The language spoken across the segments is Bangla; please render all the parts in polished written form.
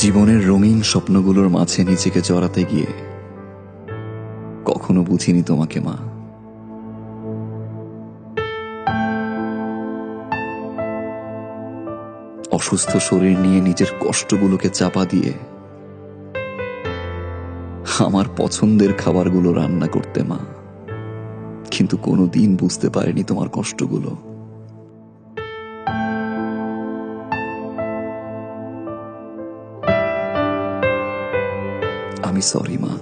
জীবনের রঙিন স্বপ্নগুলোর মাঝে নিজেকে জড়াতে গিয়ে কখনো বুঝিনি তোমাকে মা। অসুস্থ শরীর নিয়ে নিজের কষ্টগুলোকে চাপা দিয়ে আমার পছন্দের খাবারগুলো রান্না করতে মা, কিন্তু কোনোদিন বুঝতে পারিনি তোমার কষ্টগুলো। আমি সরি মা।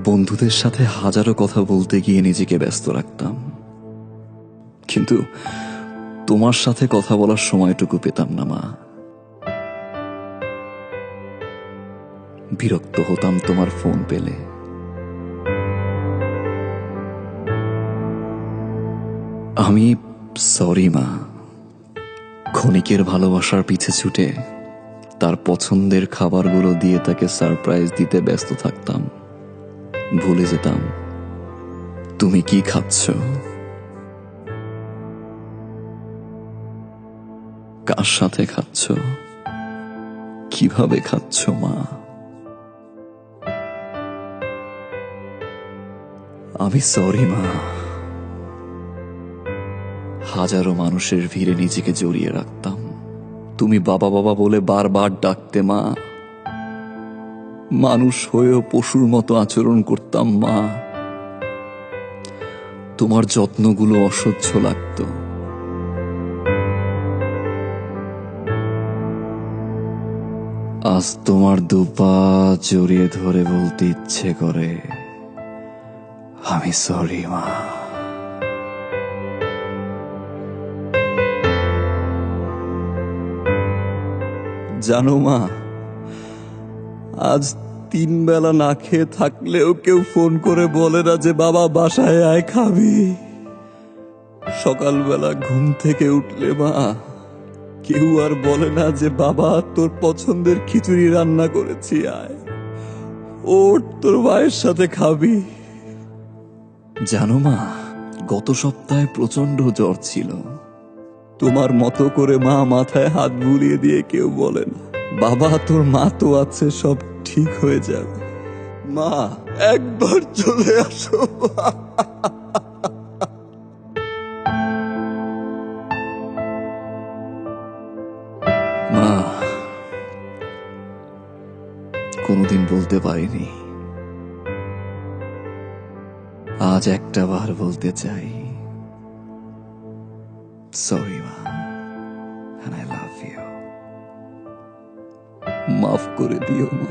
বন্ধুদের সাথে হাজারো কথা বলতে গিয়ে নিজেকে ব্যস্ত রাখতাম, কিন্তু তোমার সাথে কথা বলার সময়টুকু পেতাম না মা। বিরক্ত হতাম তোমার ফোন পেলে। আমি সরি মা। ক্ষণিকের ভালোবাসার পিছে ছুটে তার পছন্দের খাবারগুলো দিয়ে তাকে সারপ্রাইজ দিতে ব্যস্ত থাকতাম। ভুলে যেতাম তুমি কি খাচ্ছ, কার সাথে খাচ্ছ, কিভাবে খাচ্ছ মা। আমি সরি মা। হাজারো মানুষের ভিড়ে নিজেকে জড়িয়ে রাখতাম। তুমি বাবা বাবা বলে বারবার ডাকতে মা। মানুষ হয়েও পশুর মতো আচরণ করতাম মা। তোমার যত্নগুলো অসহ্য লাগতো। আজ তোমার দুপা জড়িয়ে ধরে বলতে ইচ্ছে করে আমি সরি মা। জানো মা, আজ 3 বেলা না খেয়ে থাকলেও কেউ ফোন করে বলে না যে বাবা বাসায় আয় খাবি। সকালবেলা ঘুম থেকে উঠলে মা, কেউ আর বলে না যে বাবা তোর পছন্দের খিচুড়ি রান্না করেছি, আয় ওঠ তোর মায়ের সাথে খাবি। জানো মা, গত সপ্তাহে প্রচন্ড জ্বর ছিল। তোমার মতো করে মা মাথায় হাত বুলিয়ে দিয়ে কেউ বলে না বাবা তোর মা তো আছে, সব ঠিক হয়ে যাবে। মা একবার চলে আসো। মা, কোনোদিন বলতে পারিনি, আজ একটা বার বলতে চাই সরি মা, and I love you। মাফ করে দিও মা।